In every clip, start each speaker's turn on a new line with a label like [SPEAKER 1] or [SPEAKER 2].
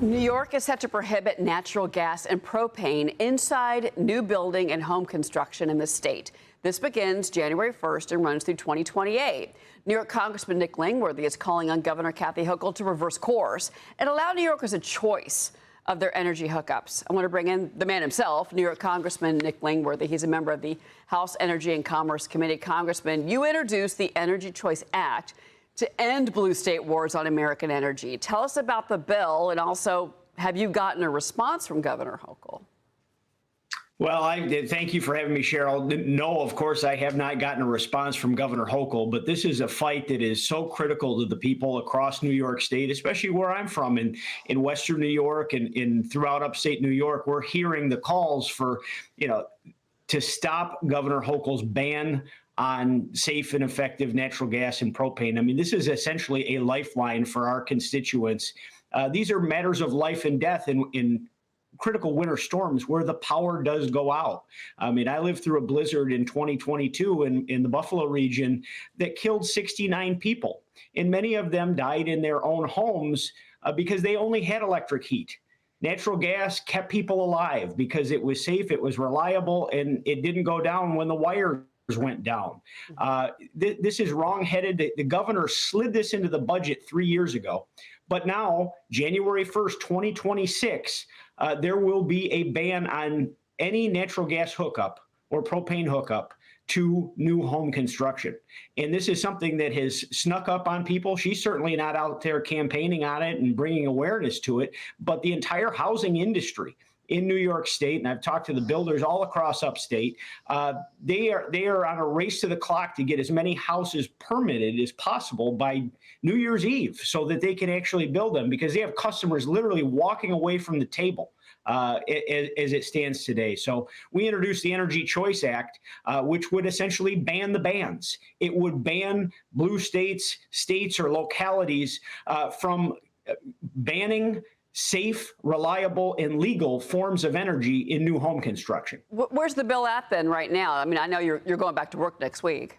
[SPEAKER 1] New York is set to prohibit natural gas and propane inside new building and home construction in the state. This begins January 1st and runs through 2028. New York Congressman Nick Langworthy is calling on Governor Kathy Hochul to reverse course and allow New Yorkers a choice of their energy hookups. I want to bring in the man himself, New York Congressman Nick Langworthy. He's a member of the House Energy and Commerce Committee. Congressman, you introduced the Energy Choice Act to end blue state wars on American energy. Tell us about the bill, and also, have you gotten a response from Governor Hochul?
[SPEAKER 2] Well, thank you for having me, Cheryl. No, of course, I have not gotten a response from Governor Hochul, but this is a fight that is so critical to the people across New York State, especially where I'm from in Western New York and throughout upstate New York. We're hearing the calls for, to stop Governor Hochul's ban on safe and effective natural gas and propane. I mean, this is essentially a lifeline for our constituents. These are matters of life and death in critical winter storms where the power does go out. I mean, I lived through a blizzard in 2022 in the Buffalo region that killed 69 people, and many of them died in their own homes because they only had electric heat. Natural gas kept people alive because it was safe, it was reliable, and it didn't go down when the wires went down. This is wrong-headed. The governor slid this into the budget 3 years ago. But now, January 1st, 2026, there will be a ban on any natural gas hookup or propane hookup to new home construction. And this is something that has snuck up on people. She's certainly not out there campaigning on it and bringing awareness to it, but the entire housing industry in New York State, and I've talked to the builders all across upstate, they are on a race to the clock to get as many houses permitted as possible by New Year's Eve so that they can actually build them, because they have customers literally walking away from the table as it stands today. So we introduced the Energy Choice Act, which would essentially ban the bans. It would ban blue states or localities from banning safe, reliable, and legal forms of energy in new home construction.
[SPEAKER 1] Where's the bill at then right now? I mean, I know you're going back to work next week.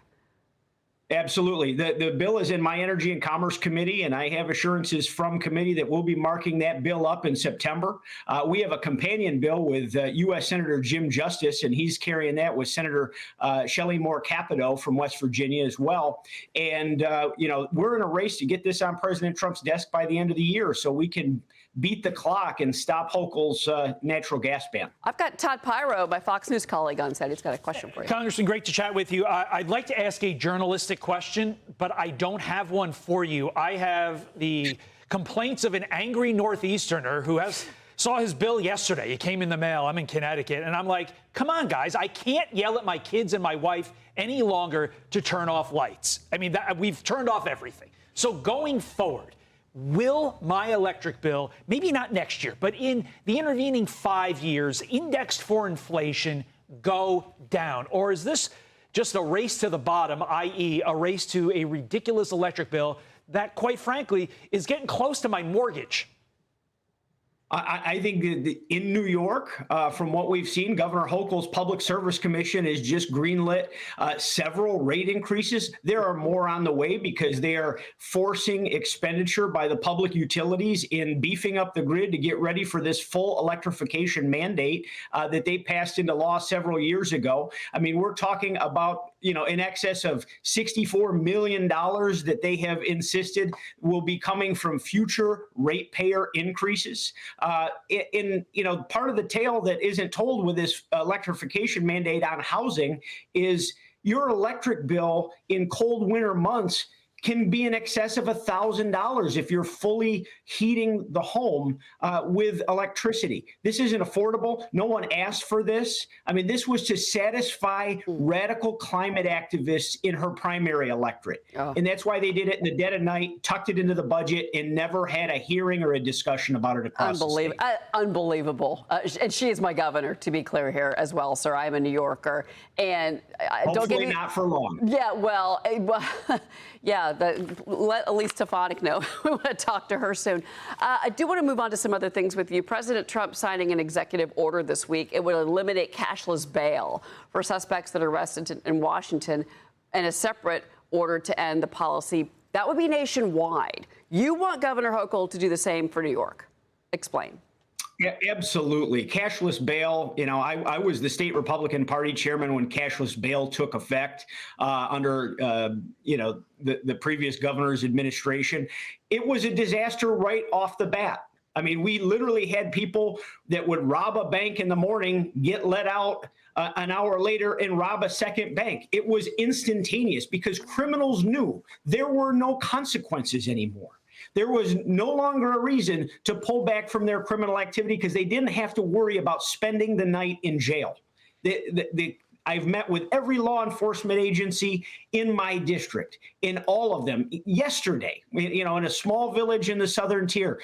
[SPEAKER 2] Absolutely. The bill is in my Energy and Commerce Committee, and I have assurances from committee that we'll be marking that bill up in September. We have a companion bill with U.S. Senator Jim Justice, and he's carrying that with Senator Shelley Moore Capito from West Virginia as well. And, we're in a race to get this on President Trump's desk by the end of the year so we can beat the clock and stop Hochul's natural gas ban.
[SPEAKER 1] I've got Todd Pyro, my Fox News colleague, on set. He's got a question for you.
[SPEAKER 3] Congressman, great to chat with you. I'd like to ask a journalistic question, but I don't have one for you. I have the complaints of an angry Northeasterner who saw his bill yesterday. It came in the mail. I'm in Connecticut. And I'm like, come on, guys. I can't yell at my kids and my wife any longer to turn off lights. I mean, we've turned off everything. So going forward, will my electric bill, maybe not next year, but in the intervening 5 years, indexed for inflation, go down? Or is this just a race to the bottom, i.e. a race to a ridiculous electric bill that, quite frankly, is getting close to my mortgage?
[SPEAKER 2] I think that in New York, from what we've seen, Governor Hochul's Public Service Commission has just greenlit several rate increases. There are more on the way because they are forcing expenditure by the public utilities in beefing up the grid to get ready for this full electrification mandate that they passed into law several years ago. I mean, we're talking about, in excess of $64 million that they have insisted will be coming from future ratepayer increases. Part of the tale that isn't told with this electrification mandate on housing is your electric bill in cold winter months can be in excess of $1,000 if you're fully heating the home with electricity. This isn't affordable. No one asked for this. I mean, this was to satisfy radical climate activists in her primary electorate. Oh. And that's why they did it in the dead of night, tucked it into the budget, and never had a hearing or a discussion about it across the state.
[SPEAKER 1] Unbelievable. And she is my governor, to be clear here as well, sir. I'm a New Yorker. And
[SPEAKER 2] hopefully not for long.
[SPEAKER 1] Yeah, well, yeah. Let Elise Stefanik know. We want to talk to her soon. I do want to move on to some other things with you. President Trump signing an executive order this week. It would eliminate cashless bail for suspects that are arrested in Washington, and a separate order to end the policy. That would be nationwide. You want Governor Hochul to do the same for New York? Explain.
[SPEAKER 2] Yeah, absolutely. Cashless bail, I was the state Republican Party chairman when cashless bail took effect under, the previous governor's administration. It was a disaster right off the bat. I mean, we literally had people that would rob a bank in the morning, get let out an hour later and rob a second bank. It was instantaneous because criminals knew there were no consequences anymore. There was no longer a reason to pull back from their criminal activity because they didn't have to worry about spending the night in jail. I've met with every law enforcement agency in my district, in all of them. Yesterday, in a small village in the southern tier,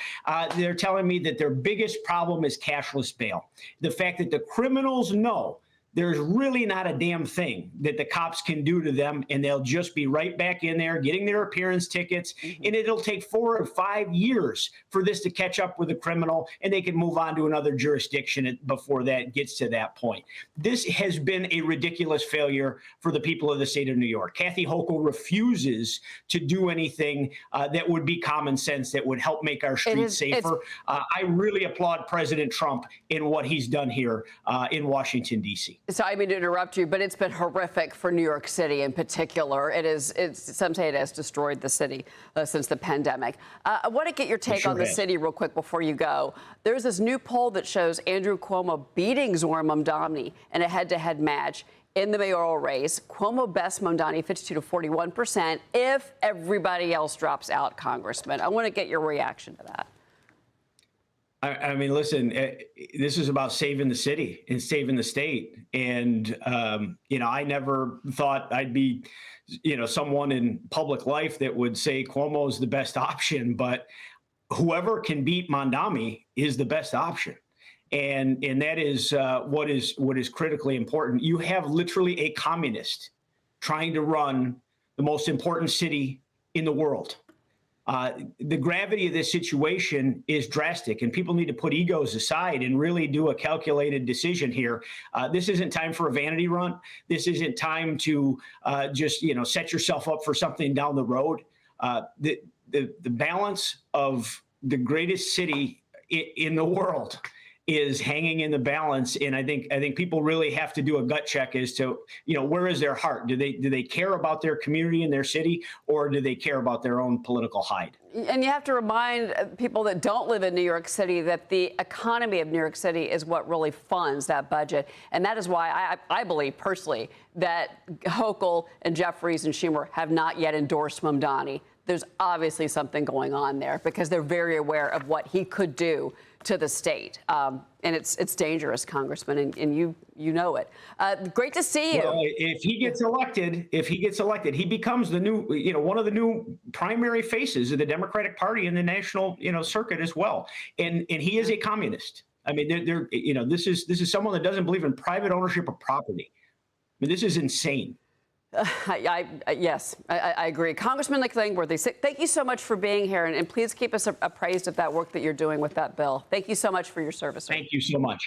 [SPEAKER 2] they're telling me that their biggest problem is cashless bail. The fact that the criminals know there's really not a damn thing that the cops can do to them, and they'll just be right back in there getting their appearance tickets, and it'll take 4 or 5 years for this to catch up with a criminal, and they can move on to another jurisdiction before that gets to that point. This has been a ridiculous failure for the people of the state of New York. Kathy Hochul refuses to do anything that would be common sense, that would help make our streets safer. I really applaud President Trump in what he's done here in Washington, D.C.
[SPEAKER 1] So I mean to interrupt you, but it's been horrific for New York City in particular. Some say it has destroyed the city since the pandemic. I want to get your take on the city real quick before you go. There's this new poll that shows Andrew Cuomo beating Zohran Mamdani in a head-to-head match in the mayoral race. Cuomo bests Mamdani 52 to 41% if everybody else drops out, Congressman. I want to get your reaction to that.
[SPEAKER 2] I mean, listen, this is about saving the city and saving the state. And, I never thought I'd be, someone in public life that would say Cuomo is the best option. But whoever can beat Mamdani is the best option. And that is what is critically important. You have literally a communist trying to run the most important city in the world. The gravity of this situation is drastic, and people need to put egos aside and really do a calculated decision here. This isn't time for a vanity run. This isn't time to just set yourself up for something down the road. The balance of the greatest city in the world is hanging in the balance, and I think people really have to do a gut check as to where is their heart? Do they care about their community and their city, or do they care about their own political hide?
[SPEAKER 1] And you have to remind people that don't live in New York City that the economy of New York City is what really funds that budget, and that is why I believe personally that Hochul and Jeffries and Schumer have not yet endorsed Mamdani. There's obviously something going on there because they're very aware of what he could do to the state. And it's dangerous, Congressman, and you know it. Great to see you.
[SPEAKER 2] Well, if he gets elected, he becomes the new, one of the new primary faces of the Democratic Party in the national, circuit as well. And he is a communist. I mean, this is someone that doesn't believe in private ownership of property. I mean, this is insane.
[SPEAKER 1] Yes, I agree. Congressman Langworthy, thank you so much for being here, and please keep us appraised of that work that you're doing with that bill. Thank you so much for your service.
[SPEAKER 2] Thank you so much.